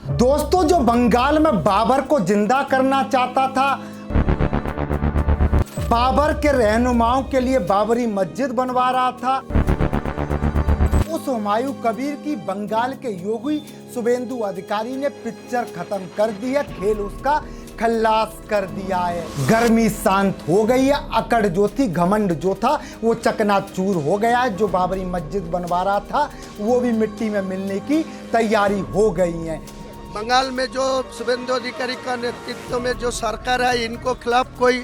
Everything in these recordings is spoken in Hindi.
दोस्तों, जो बंगाल में बाबर को जिंदा करना चाहता था, बाबर के रहनुमाओं के लिए बाबरी मस्जिद बनवा रहा था, उस हुमायूं कबीर की बंगाल के योगी शुभेंदु अधिकारी ने पिक्चर खत्म कर दी है। खेल उसका खल्लास कर दिया है। गर्मी शांत हो गई है। अकड़ जो थी, घमंड जो था, वो चकनाचूर हो गया है। जो बाबरी मस्जिद बनवा रहा था वो भी मिट्टी में मिलने की तैयारी हो गई है। बंगाल में जो शुभेंदु अधिकारी का नेतृत्व में जो सरकार है, इनको खिलाफ कोई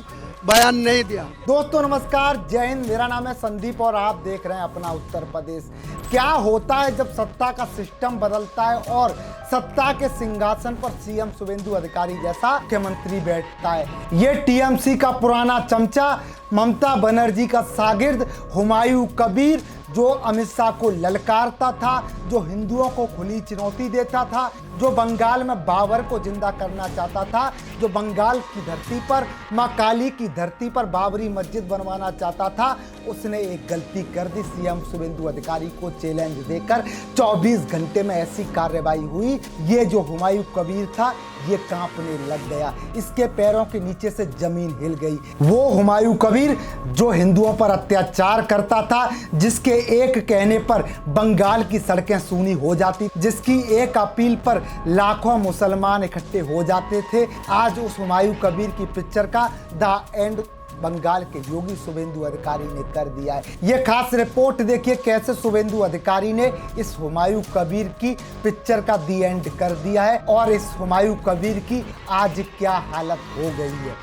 बयान नहीं दिया। दोस्तों नमस्कार, जय हिंद। मेरा नाम है संदीप और आप देख रहे हैं अपना उत्तर प्रदेश। क्या होता है जब सत्ता का सिस्टम बदलता है और सत्ता के सिंहासन पर सीएम शुभेंदु अधिकारी जैसा मुख्यमंत्री बैठता है। ये टीएमसी का पुराना चमचा, ममता बनर्जी का शागिर्द हुमायूं कबीर, जो अमित शाह को ललकारता था, जो हिंदुओं को खुली चुनौती देता था, जो बंगाल में बाबर को जिंदा करना चाहता था, जो बंगाल की धरती पर, मां काली की धरती पर बाबरी मस्जिद बनवाना चाहता था, उसने एक गलती कर दी। सीएम शुभेंदु अधिकारी को चैलेंज देकर 24 घंटे में ऐसी कार्रवाई हुई, ये जो हुमायूं कबीर था ये कांपने लग गया। इसके पैरों के नीचे से जमीन हिल गई। वो हुमायूं कबीर जो हिंदुओं पर अत्याचार करता था, जिसके एक कहने पर बंगाल की सड़कें सूनी हो जाती, जिसकी एक अपील पर लाखों मुसलमान इकट्ठे हो जाते थे, आज उस हुमायूं कबीर की पिक्चर का द एंड बंगाल के योगी शुभेंदु अधिकारी ने कर दिया है। ये खास रिपोर्ट देखिए कैसे शुभेंदु अधिकारी ने इस हुमायूं कबीर की पिक्चर का दी एंड कर दिया है और इस हुमायूं कबीर की आज क्या हालत हो गई है।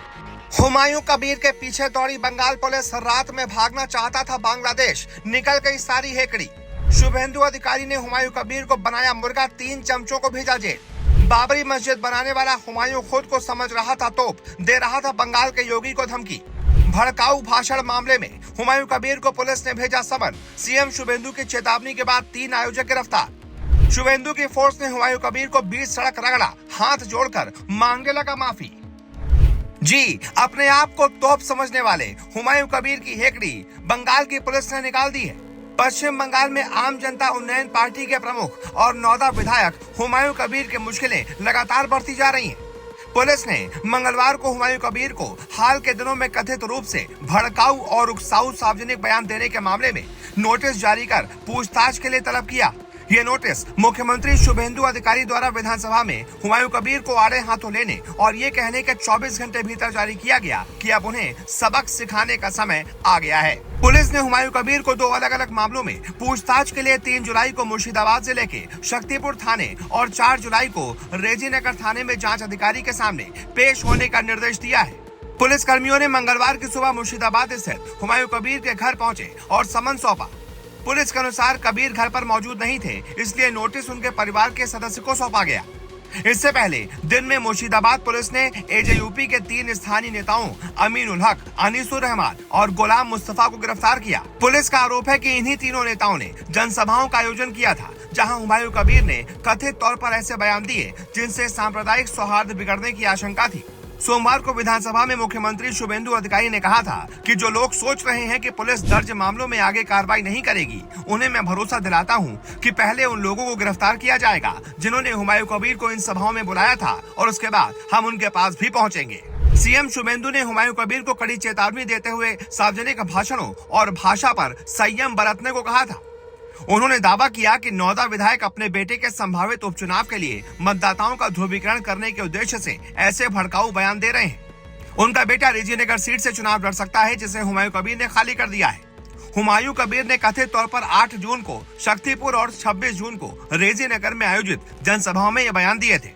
हुमायूं कबीर के पीछे दौड़ी बंगाल पुलिस, रात में भागना चाहता था बांग्लादेश, निकल गई सारी हेकड़ी। शुभेंदु अधिकारी ने हुमायूं कबीर को बनाया मुर्गा, 3 चमचों को भेजा जेल। बाबरी मस्जिद बनाने वाला हुमायूं खुद को समझ रहा था तोप, दे रहा था बंगाल के योगी को धमकी। भड़काऊ भाषण मामले में हुमायूं कबीर को पुलिस ने भेजा समन। सीएम शुभेंदु की चेतावनी के बाद 3 आयोजक गिरफ्तार। शुभेंदु की फोर्स ने हुमायूं कबीर को बीच सड़क रगड़ा, हाथ जोड़कर मांगने लगा माफी। जी, अपने आप को तोप समझने वाले हुमायूं कबीर की हेकड़ी बंगाल की पुलिस ने निकाल दी है। पश्चिम बंगाल में आम जनता उन्नयन पार्टी के प्रमुख और 9 विधायक हुमायूं कबीर की मुश्किलें लगातार बढ़ती जा रही हैं। पुलिस ने मंगलवार को हुमायूं कबीर को हाल के दिनों में कथित रूप से भड़काऊ और उकसाऊ सार्वजनिक बयान देने के मामले में नोटिस जारी कर पूछताछ के लिए तलब किया। ये नोटिस मुख्यमंत्री शुभेंदु अधिकारी द्वारा विधानसभा में हुमायूं कबीर को आड़े हाथों लेने और ये कहने के 24 घंटे भीतर जारी किया गया कि अब उन्हें सबक सिखाने का समय आ गया है। पुलिस ने हुमायूं कबीर को 2 अलग अलग मामलों में पूछताछ के लिए 3 जुलाई को मुर्शिदाबाद जिले के शक्तिपुर थाने और 4 जुलाई को रेजीनगर थाने में जांच अधिकारी के सामने पेश होने का निर्देश दिया है। पुलिस कर्मियों ने मंगलवार की सुबह मुर्शिदाबाद स्थित हुमायूं कबीर के घर पहुंचे और समन सौंपा। पुलिस के अनुसार कबीर घर पर मौजूद नहीं थे, इसलिए नोटिस उनके परिवार के सदस्य को सौंपा गया। इससे पहले दिन में मुर्शिदाबाद पुलिस ने एजेयूपी के 3 स्थानीय नेताओं अमीनुल हक, अनीसुर रहमान और गुलाम मुस्तफा को गिरफ्तार किया। पुलिस का आरोप है कि इन्हीं तीनों नेताओं ने जनसभाओं का आयोजन किया था, जहां हुमायूं कबीर ने कथित तौर पर ऐसे बयान दिए जिनसे सांप्रदायिक सौहार्द बिगड़ने की आशंका थी। सोमवार को विधानसभा में मुख्यमंत्री शुभेंदु अधिकारी ने कहा था कि जो लोग सोच रहे हैं कि पुलिस दर्ज मामलों में आगे कार्रवाई नहीं करेगी, उन्हें मैं भरोसा दिलाता हूं कि पहले उन लोगों को गिरफ्तार किया जाएगा जिन्होंने हुमायूं कबीर को इन सभाओं में बुलाया था और उसके बाद हम उनके पास भी पहुंचेंगे। सीएम शुभेंदु ने हुमायूं कबीर को कड़ी चेतावनी देते हुए सार्वजनिक भाषणों और भाषा पर संयम बरतने को कहा था। उन्होंने दावा किया कि 9 विधायक अपने बेटे के संभावित उपचुनाव के लिए मतदाताओं का ध्रुवीकरण करने के उद्देश्य से ऐसे भड़काऊ बयान दे रहे हैं। उनका बेटा रेजीनगर सीट से चुनाव लड़ सकता है, जिसे हुमायूं कबीर ने खाली कर दिया है। हुमायूं कबीर ने कथित तौर पर 8 जून को शक्तिपुर और 26 जून को रेजीनगर में आयोजित जनसभाओं में ये बयान दिए थे।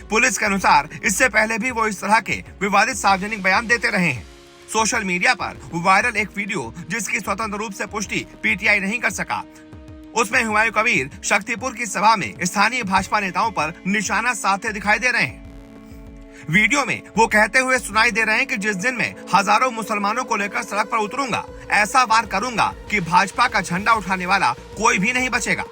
पुलिस के अनुसार इससे पहले भी वो इस तरह के विवादित सार्वजनिक बयान देते रहे हैं। सोशल मीडिया पर वायरल एक वीडियो, जिसकी स्वतंत्र रूप से पुष्टि पीटीआई नहीं कर सका, उसमें हुमायूं कबीर शक्तिपुर की सभा में स्थानीय भाजपा नेताओं पर निशाना साधते दिखाई दे रहे हैं। वीडियो में वो कहते हुए सुनाई दे रहे हैं कि जिस दिन मैं हजारों मुसलमानों को लेकर सड़क पर उतरूंगा, ऐसा वार करूंगा कि भाजपा का झंडा उठाने वाला कोई भी नहीं बचेगा।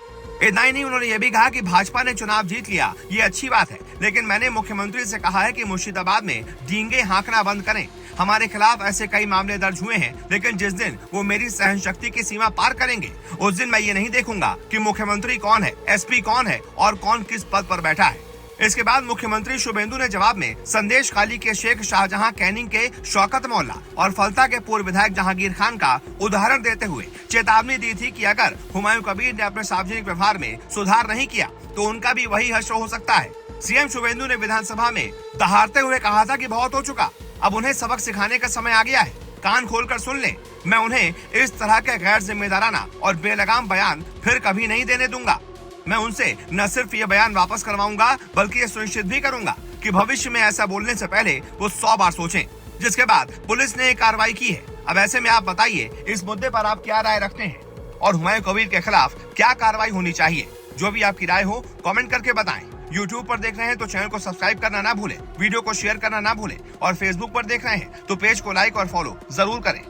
इतना ही नहीं, उन्होंने ये भी कहा कि भाजपा ने चुनाव जीत लिया, ये अच्छी बात है, लेकिन मैंने मुख्यमंत्री से कहा है कि मुर्शिदाबाद में डींगे हाँकना बंद करें। हमारे खिलाफ ऐसे कई मामले दर्ज हुए हैं, लेकिन जिस दिन वो मेरी सहनशक्ति की सीमा पार करेंगे, उस दिन मैं ये नहीं देखूंगा कि मुख्यमंत्री कौन है, एसपी कौन है और कौन किस पद पर बैठा है। इसके बाद मुख्यमंत्री शुभेंदु ने जवाब में संदेश खाली के शेख शाहजहां, कैनिंग के शौकत मोल्ला और फलता के पूर्व विधायक जहांगीर खान का उदाहरण देते हुए चेतावनी दी थी कि अगर हुमायूं कबीर ने अपने सार्वजनिक व्यवहार में सुधार नहीं किया तो उनका भी वही हश्र हो सकता है। सीएम शुभेंदु ने विधानसभा में दहाड़ते हुए कहा था कि बहुत हो चुका, अब उन्हें सबक सिखाने का समय आ गया है, कान खोलकर सुन लें। मैं उन्हें इस तरह के गैर जिम्मेदाराना और बेलगाम बयान फिर कभी नहीं देने दूंगा। मैं उनसे न सिर्फ ये बयान वापस करवाऊंगा बल्कि ये सुनिश्चित भी करूंगा कि भविष्य में ऐसा बोलने से पहले वो 100 बार सोचें। जिसके बाद पुलिस ने कार्रवाई की है। अब ऐसे में आप बताइए, इस मुद्दे पर आप क्या राय रखते हैं और हुमायूं कबीर के खिलाफ क्या कार्रवाई होनी चाहिए? जो भी आपकी राय हो कमेंट करके बताएं। YouTube पर देख रहे हैं तो चैनल को सब्सक्राइब करना ना भूलें, वीडियो को शेयर करना ना भूलें और Facebook पर देख रहे हैं तो पेज को लाइक और फॉलो जरूर करें।